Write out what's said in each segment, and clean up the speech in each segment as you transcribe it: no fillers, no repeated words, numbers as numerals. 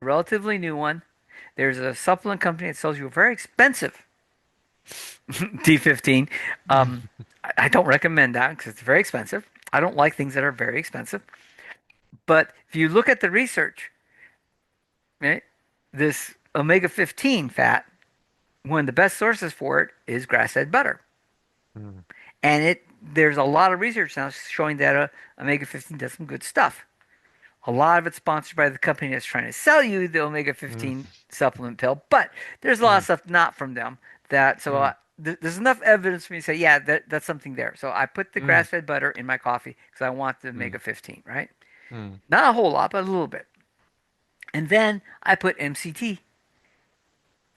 relatively new one. There's a supplement company that sells you a very expensive D15. I don't recommend that because it's very expensive. I don't like things that are very expensive. But if you look at the research, right, this omega 15 fat, one of the best sources for it is grass-fed butter. Mm, And there's a lot of research now showing that omega 15 does some good stuff. A lot of it's sponsored by the company that's trying to sell you the omega mm, 15 supplement pill, but there's a lot of mm, stuff not from them that mm, there's enough evidence for me to say, yeah, that's something there. So I put the mm, grass-fed butter in my coffee because I want the mm, omega 15, right? mm, Not a whole lot, but a little bit. And then I put MCT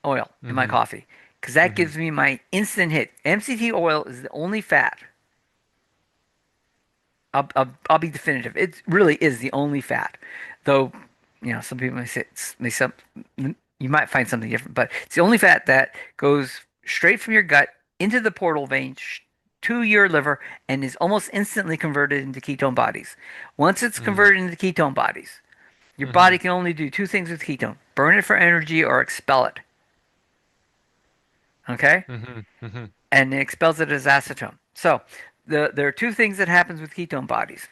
oil in my mhm, coffee because that mhm, gives me my instant hit. MCT oil is the only fat. I'll be definitive. It really is the only fat, though. Some people may say you might find something different, but it's the only fat that goes straight from your gut into the portal vein to your liver and is almost instantly converted into ketone bodies. Once it's mm, converted into ketone bodies, your body mhm, can only do two things with ketone: burn it for energy or expel it. Okay? mhm, mhm, And it expels it as acetone. So there are two things that happens with ketone bodies.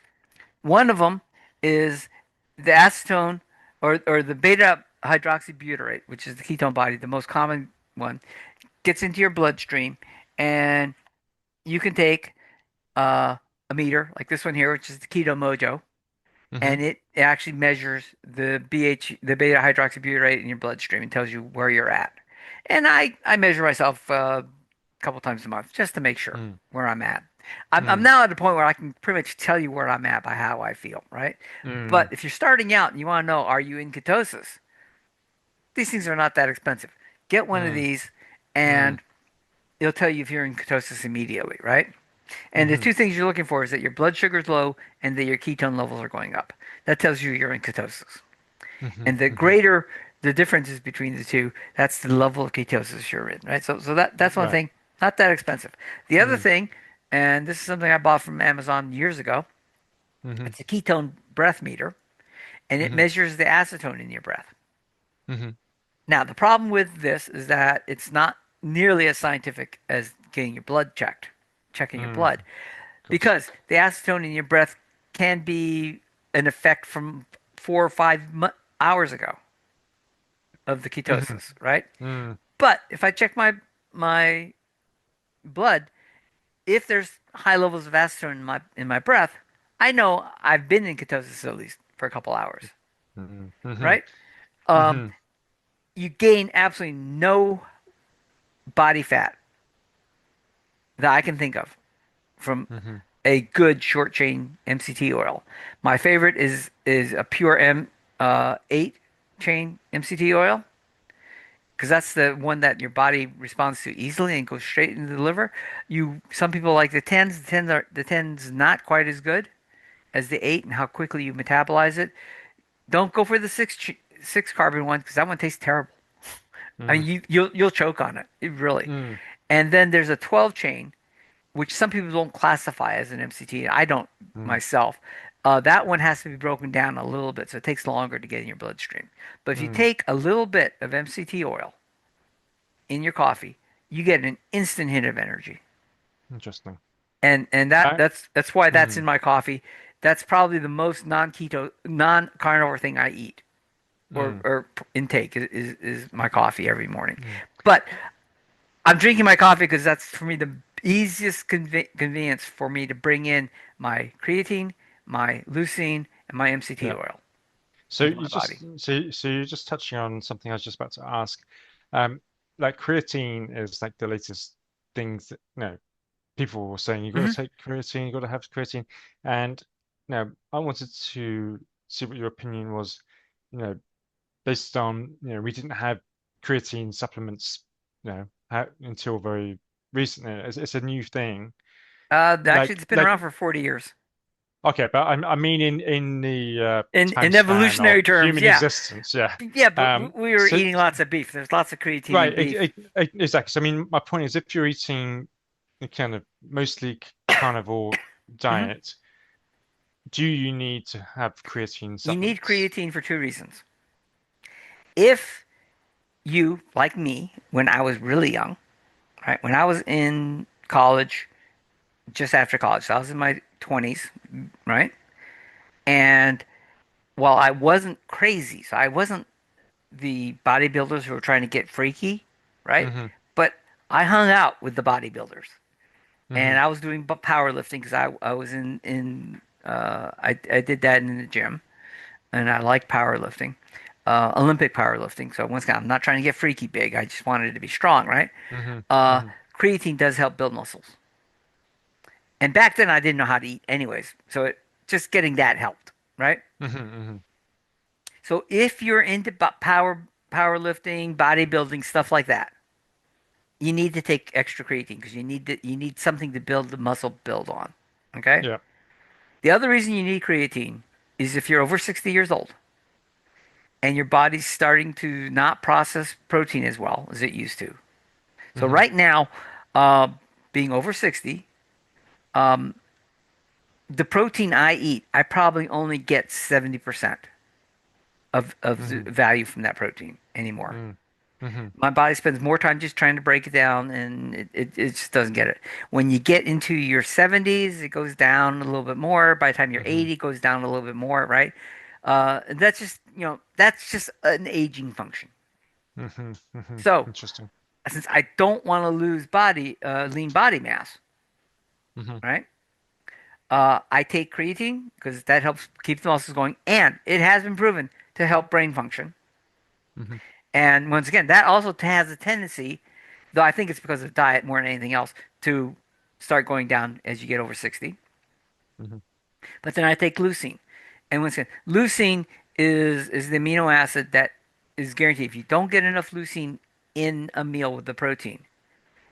One of them is the acetone or the beta hydroxybutyrate, which is the ketone body, the most common one, gets into your bloodstream, and you can take uh, a meter like this one here, which is the Keto Mojo, mhm, and it actually measures the beta hydroxybutyrate in your bloodstream and tells you where you're at. And I measure myself a couple times a month just to make sure mm, where I'm at. I'm mm, now at a point where I can pretty much tell you where I'm at by how I feel, right? But mm, if you're starting out and you want to know, are you in ketosis? These things are not that expensive. Get one of mm, these mm, and it'll tell you if you're in ketosis immediately, right? And the mhm, two things you're looking for is that your blood sugar is low and that your ketone levels are going up. That tells you you're in ketosis. mhm, And the mhm. greater the differences between the two, that's the level of ketosis you're in, right? So that's one Right. thing, not that expensive. The other Mm, thing, and this is something I bought from Amazon years ago, mhm, it's a ketone breath meter, and it mhm, measures the acetone in your breath. mhm. Now, the problem with this is that it's not nearly as scientific as getting your blood checked, checking your Mm, blood, of course. because the acetone in your breath can be an effect from 4 or 5 hours ago of the Mhm, ketosis, right? mm, But if I check my blood, if there's high levels of acetone in my breath, I know I've been in ketosis at least for a couple hours, mhm, mhm, right? Um, mhm, you gain absolutely no body fat that I can think of from mhm, a good short chain MCT oil. My favorite is a pure M8 chain MCT oil because that's the one that your body responds to easily and goes straight into the liver. Some people like the tens. The tens not quite as good as the eight and how quickly you metabolize it. Don't go for the six carbon one because that one tastes terrible. I mm, mean you'll choke on it, really. mm, And then there's a 12 chain which some people don't classify as an MCT. I don't mm, myself. That one has to be broken down a little bit, so it takes longer to get in your bloodstream. But if you mm. take a little bit of MCT oil in your coffee, you get an instant hit of energy. Interesting. And that I, that's why that's in mm, my coffee. That's probably the most non-keto, non-carnivore thing I eat mm, or intake is my coffee every morning. mm. But I'm drinking my coffee because that's for me the easiest convenience for me to bring in my creatine, my leucine, and my MCT Yeah. oil So into you my body. just so you're just touching on something I was just about to ask. Um, like creatine is like the latest things that people were saying you got Hmm. to take creatine, you got to have creatine, and I wanted to see what your opinion was. You know, based on we didn't have creatine supplements, until very recently. It's a new thing. Actually, Like it's been like around for 40 years. okay, but I mean in the In time span of evolutionary terms, human yeah, existence, yeah. yeah, but Um, we were so eating lots of beef. There's lots of creatine in right, beef. exactly. So I mean, my point is, if you're eating a kind of mostly carnivore Hmm. diet, do you need to have creatine You need supplements? creatine for two reasons. if you, like me, when I was really young, right? When I was in college, just after college, so I was in my 20s, right? And while I wasn't crazy, so I wasn't the bodybuilders who were trying to get freaky, right? Mm-hmm. But I hung out with the bodybuilders, Mm-hmm. and I was doing powerlifting because I was I did that in the gym, and I like powerlifting, Olympic powerlifting. So once again, I'm not trying to get freaky big. I just wanted to be strong, right? Mm-hmm. Uh, Mm-hmm. Creatine does help build muscles, and back then I didn't know how to eat anyways, so just getting that helped, right? Mm-hmm. Mm-hmm. So if you're into powerlifting, bodybuilding, stuff like that, you need to take extra creatine because you need something to build the muscle build on. Okay? Yeah. The other reason you need creatine is if you're over 60 years old and your body's starting to not process protein as well as it used to. So Mm-hmm. right now, uh, being over 60, um, the protein I eat, I probably only get 70% of the Mm-hmm. value from that protein anymore. Mm-hmm. Mm-hmm. My body spends more time just trying to break it down, and it just doesn't get it. When you get into your 70s, it goes down a little bit more. By the time you're Mm-hmm. 80, it goes down a little bit more, right? That's just, that's just an aging function. Mm-hmm. Mm-hmm. So, Interesting. since I don't want to lose lean body mass, Mm-hmm. right? I take creatine because that helps keep the muscles going, and it has been proven to help brain function. Mm-hmm. And once again, that also has a tendency, though I think it's because of diet more than anything else, to start going down as you get over 60. Mm-hmm. But then I take leucine. And once again, leucine is the amino acid that is guaranteed. If you don't get enough leucine in a meal with the protein,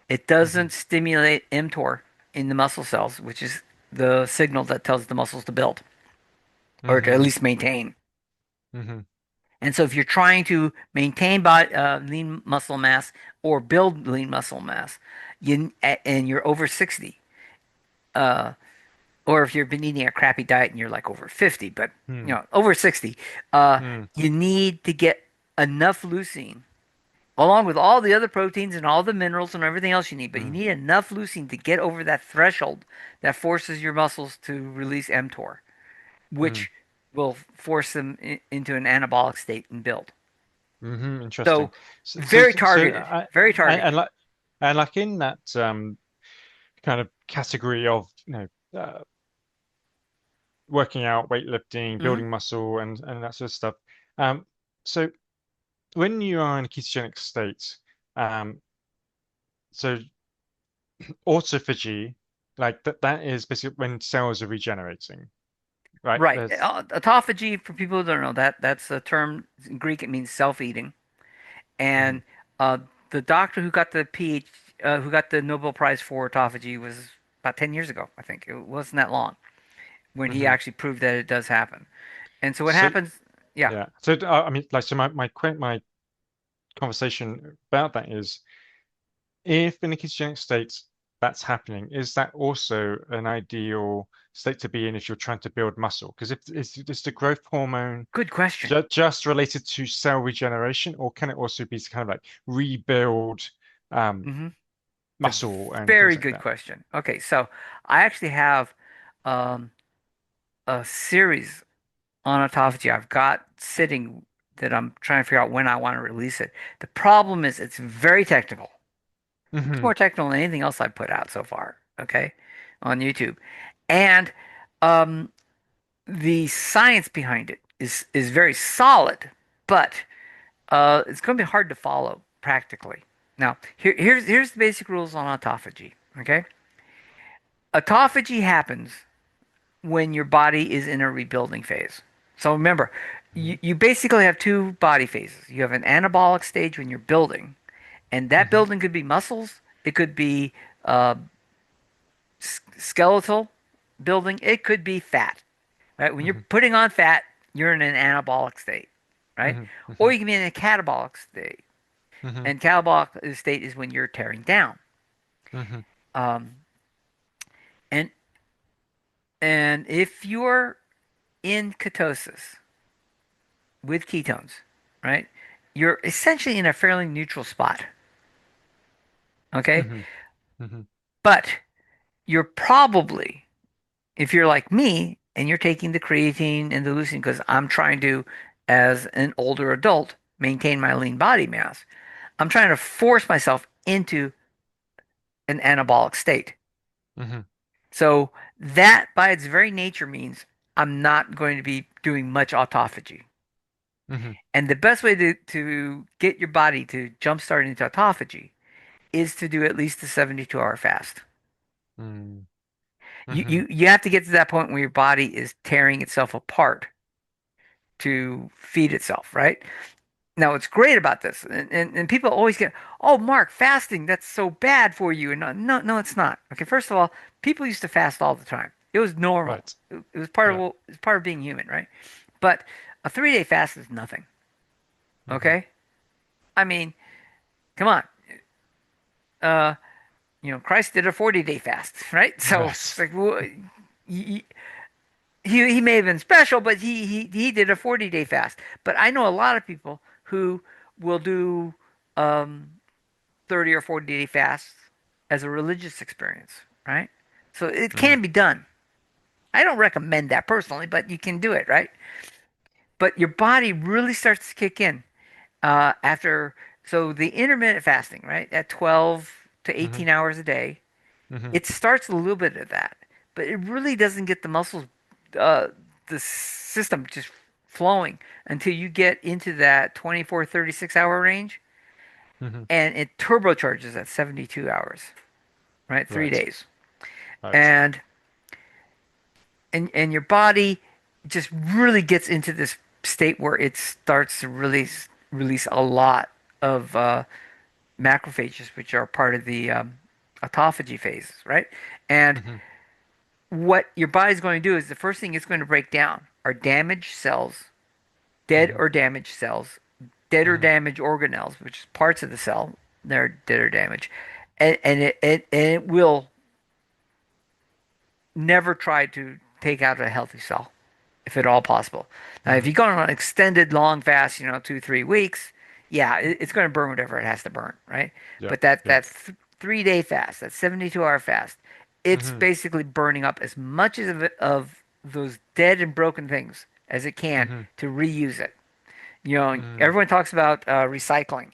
it Mm-hmm. doesn't stimulate mTOR in the muscle cells, which is the signal that tells the muscles to build or to at Mm-hmm. least maintain. Mm-hmm. And so if you're trying to maintain lean muscle mass or build lean muscle mass, and you're over 60, uh, or if you've been eating a crappy diet and you're like over 50, but over 60, uh, Mm-hmm. you need to get enough leucine along with all the other proteins and all the minerals and everything else you need, but you need enough leucine to get over that threshold that forces your muscles to release mTOR, Mm-hmm. which will force them into an anabolic state and build. Mm-hmm. Interesting. So So, so, very so targeted, very and targeted. like in that kind of category of working out, weightlifting, Hmm. building muscle, and that sort of stuff. Um, so when you are in a ketogenic state, um, so autophagy, like that is basically when cells are regenerating, right? Right. There's Autophagy, for people who don't know that, that's a term in Greek. It means self-eating. Mhm, And the doctor who got the who got the Nobel Prize for autophagy was about 10 years ago, I think. It wasn't that long when he mhm. actually proved that it does happen. And so what So happens? Yeah, yeah, so I mean, like, so my conversation about that is, if in a ketogenic state that's happening, is that also an ideal state to be in if you're trying to build muscle? Because if it's the growth hormone good question. just related to cell regeneration, or can it also be to kind of like rebuild um, Hmm. It's a muscle and very things like good that? question. Okay, so I actually have um, a series on autophagy I've got sitting that I'm trying to figure out when I want to release it. The problem is it's very technical, much Hmm. more technical than anything else I've put out so far, okay, on YouTube. And um, the science behind it is very solid, but it's going to be hard to follow practically. Now, here's the basic rules on autophagy, okay? Autophagy happens when your body is in a rebuilding phase. So remember, you basically have two body phases. You have an anabolic stage when you're building, and that Hmm. building could be muscles, it could be uh, skeletal building, it could be fat. Right? When you're Hmm. putting on fat, you're in an anabolic state, right? Hmm. Or Hmm. you can be in a catabolic state, Hmm. and catabolic state is when you're tearing down. Hmm. Um, and and if you're in ketosis with ketones, right? you're essentially in a fairly neutral spot. Okay. Hmm. Hmm. But you're probably, if you're like me and you're taking the creatine and the leucine, because I'm trying to, as an older adult, maintain my lean body mass, I'm trying to force myself into an anabolic state. Hmm. So that by its very nature means I'm not going to be doing much autophagy. Hmm. And the best way to get your body to jumpstart into autophagy is to do at least a 72-hour fast. Hmm. You, Hmm. you you have to get to that point where your body is tearing itself apart to feed itself, right? Now, what's great about this, and people always get, oh, Mark, fasting, that's so bad for you. And no, it's not. Okay, first of all, people used to fast all the time. It was normal. Right. It was part of Yeah. it's part of being human, right? But a 3-day fast is nothing. Hmm. Okay? I mean, come on. Uh, Christ did a 40-day fast, right? So it's Right. like, well, he, he may have been special, but he did a 40-day fast. But I know a lot of people who will do um 30 or 40-day fasts as a religious experience, right? So it Hmm. can be done. I don't recommend that personally, but you can do it, right? But your body really starts to kick in after, so the intermittent fasting, right? At 12 to Hmm. 18 hours a day, Hmm. it starts a little bit of that, but it really doesn't get the muscles, uh, the system just flowing until you get into that 24, 36 hour range, Hmm. and it turbocharges at 72 hours, right? Three Right. days. Right. And and your body just really gets into this state where it starts to release a lot of macrophages, which are part of the autophagy phases, right? And Hmm. what your body's going to do is the first thing it's going to break down are damaged cells, dead Hmm. or damaged cells, dead or Hmm. damaged organelles, which is parts of the cell that are dead or damaged, and it will never try to take out a healthy cell, if at all possible. Now, if Hmm. you go on an extended long fast, 2, 3 weeks, yeah, it's going to burn whatever it has to burn, right? Yeah. But that Yeah. that 3-day fast, that 72-hour fast, it's Hmm. basically burning up as much of those dead and broken things as it can Hmm. to reuse it. Hmm. Everyone talks about recycling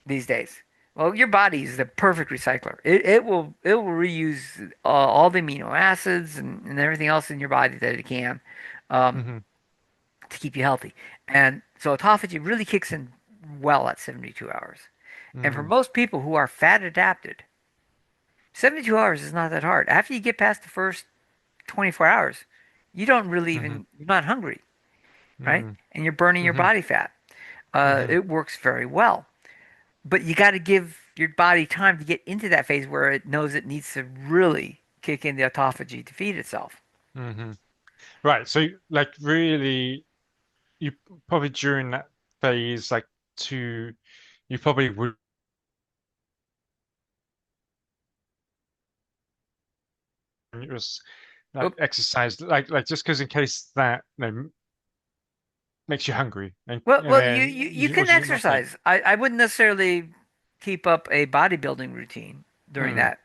these days. Well, your body is the perfect recycler. It will reuse all the amino acids and everything else in your body that it can, um, Hmm. to keep you healthy. And so autophagy really kicks in well at 72 hours. And for Hmm. most people who are fat adapted, 72 hours is not that hard. After you get past the first 24 hours, you don't really Hmm. even, you're not hungry, right? Hmm. And you're burning your Hmm. body fat. Hmm. It works very well. But you got to give your body time to get into that phase where it knows it needs to really kick in the autophagy to feed itself. Hmm. Right. So, like, really, you probably during that phase, like, to you probably would just like Oh, exercise, like just because in case that makes you hungry, and well, you, then you, you or can do you not think? exercise. I wouldn't necessarily keep up a bodybuilding routine during Hmm. that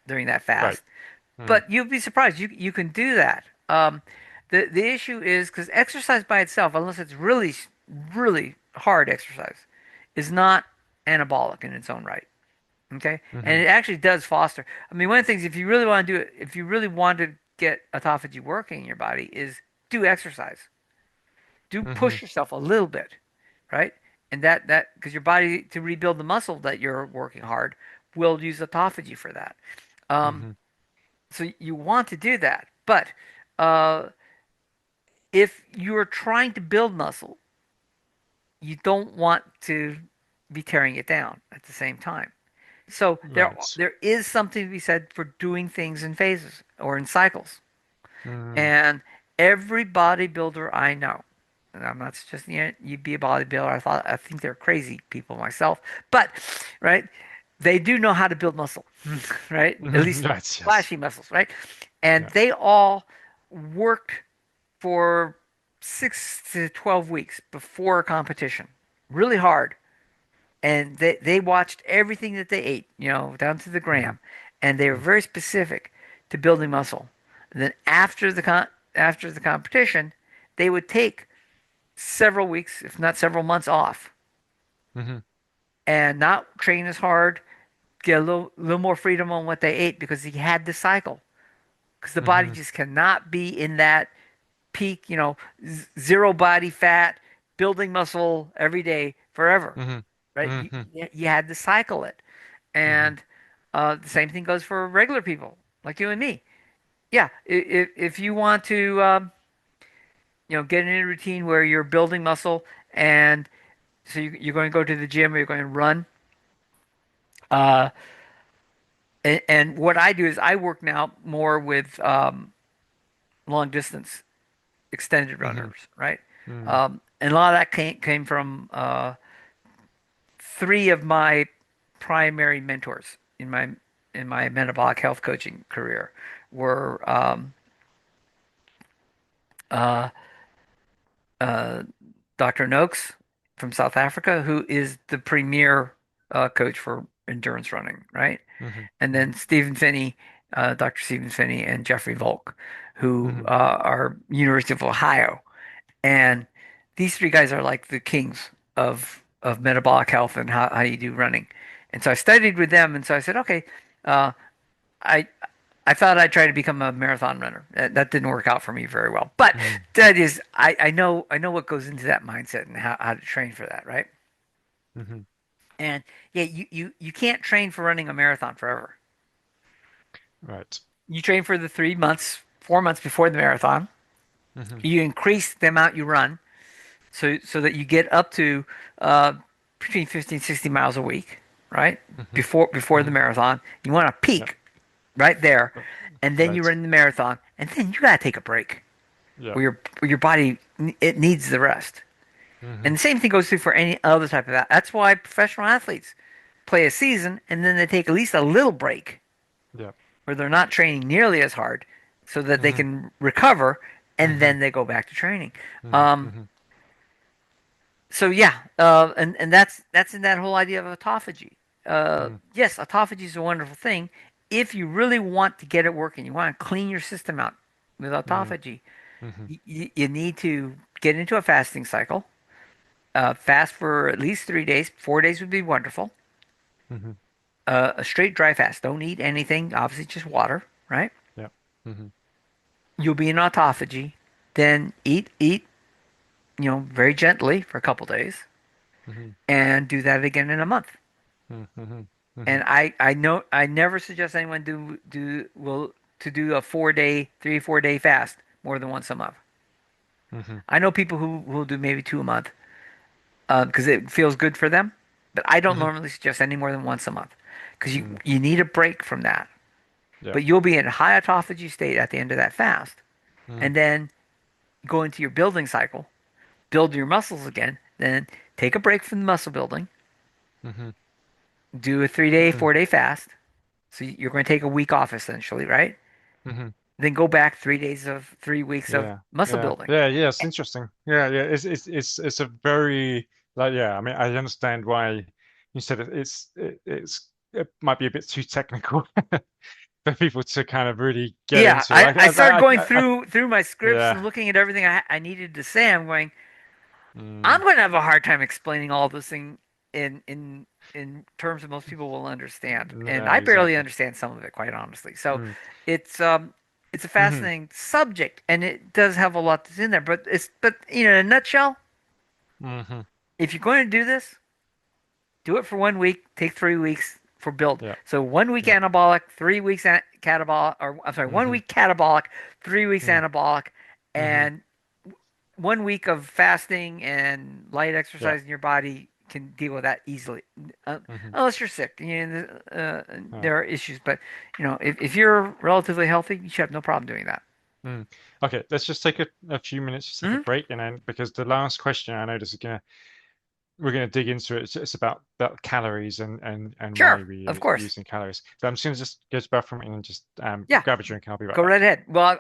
Right. fast, Hmm. but you'd be surprised. You can do that. The issue is because exercise by itself, unless it's really hard exercise, is not anabolic in its own right. Okay, and Hmm. it actually does foster. I mean, one of the things, if you really want to do it, if you really want to get autophagy working in your body, is do exercise. Do Hmm. push yourself a little bit, right? And that because your body, to rebuild the muscle that you're working hard, will use autophagy for that. Um, Hmm. so you want to do that, but uh, if you're trying to build muscle, you don't want to be tearing it down at the same time. So there Right. there is something to be said for doing things in phases or in cycles. Hmm. And every bodybuilder I know, and I'm not suggesting you be a bodybuilder. I think they're crazy people myself, but right, they do know how to build muscle, right? At Hmm. least Right. Yes. flashy muscles, right? And Yeah. they all worked for 6 to 12 weeks before a competition, really hard, and they watched everything that they ate, down to the Mhm. gram, and they were Mhm. very specific to building muscle. And then after the competition, they would take several weeks, if not several months off, Mhm. and not train as hard, get a little more freedom on what they ate because he had the cycle. Because the body Mhm. just cannot be in that peak, zero body fat, building muscle every day forever, Mhm. right? You, Mhm. you had to cycle it. Mhm. And the same thing goes for regular people like you and me. Yeah, if you want to, get in a routine where you're building muscle, and so you're going to go to the gym or you're going to run, uh, and what I do is I work now more with long distance extended Mhm. runners, right? Mhm. And a lot of that came from three of my primary mentors in my metabolic health coaching career were uh, uh, Dr. Noakes from South Africa, who is the premier coach for endurance running, right? Mhm. And then Mhm. Stephen Finney, Dr. Stephen Finney, and Jeffrey Volk, who Mhm. are University of Ohio. And these three guys are like the kings of metabolic health and how you do running. And so I studied with them, and so I said, okay, uh, I I thought I'd try to become a marathon runner. That didn't work out for me very well. But Mhm. that is, I know what goes into that mindset and how to train for that, right? Mhm. And yeah, you can't train for running a marathon forever. Right. You train for the 3 months, 4 months before the marathon. Mhm. You increase the amount you run so that you get up to uh, between 50 and 60 miles a week, right? Mhm. Before the Mhm. marathon, you want to Yep. peak right there, and then you Right. run the marathon, and then you gotta take a break Yep. where your body it needs the rest. And Mhm. the same thing goes through for any other type of that. That's why professional athletes play a season and then they take at least a little break Yep. where they're not training nearly as hard so that they Mhm. can recover and Mhm. then they go back to training. Mhm. Um, Mhm. so yeah, and that's in that whole idea of autophagy. Mhm. Yes, autophagy is a wonderful thing if you really want to get it working. You want to clean your system out with Mhm. autophagy. Mhm. You need to get into a fasting cycle. Fast for at least 3 days. 4 days would be wonderful. Mhm. A straight dry fast. Don't eat anything. Obviously, just water. Right. Yep. Mhm. You'll be in autophagy. Then eat. Very gently for a couple days, Mhm. and do that again in a month. Mhm. Mhm. And Mhm. I know I never suggest anyone to do a 4 day, 3 4 day fast more than once a month. Mhm. I know people who will do maybe two a month because it feels good for them, but I don't Mhm. normally suggest any more than once a month because Mhm. you need a break from that. Yep. But you'll be in a high autophagy state at the end of that fast, Mhm. and then go into your building cycle, build your muscles again, then take a break from the muscle building, Mhm. do a 3 day, Mhm. 4 day fast. So you're going to take a week off essentially, right? Mhm. Then go back 3 days of 3 weeks of Yeah. muscle Yeah. building. Yeah. Yeah. It's interesting. Yeah. Yeah. It's a very like yeah. I mean, I understand why you said it might be a bit too technical for people to kind of really get Yeah, into. I started going I through my scripts yeah. and looking at everything I needed to say. I'm going, I'm Mm, going to have a hard time explaining all this thing in in in terms that most people will understand, and no, I barely exactly. understand some of it, quite honestly. So Mm, it's um it's a hmm fascinating subject, and it does have a lot that's in there. But in a nutshell, hmm if you're going to do this, do it for 1 week, take 3 weeks for build. Yeah. So 1 week Yeah. anabolic, 3 weeks catabolic, or I'm sorry, one hmm week catabolic, 3 weeks hmm anabolic, hmm and 1 week of fasting and light Yeah. exercise in your body can deal with that easily. hmm Unless you're sick, Yeah. there are issues. But if you're relatively healthy, you should have no problem doing that. Mm. Okay, let's just take a few minutes, just take a Hmm. break, and then because the last question I know this is gonna we're gonna dig into it. It's about calories and why Sure, we of course. using calories. So I'm just gonna just go to the bathroom and just Yeah, grab a drink, and I'll be right go right back. ahead. Well,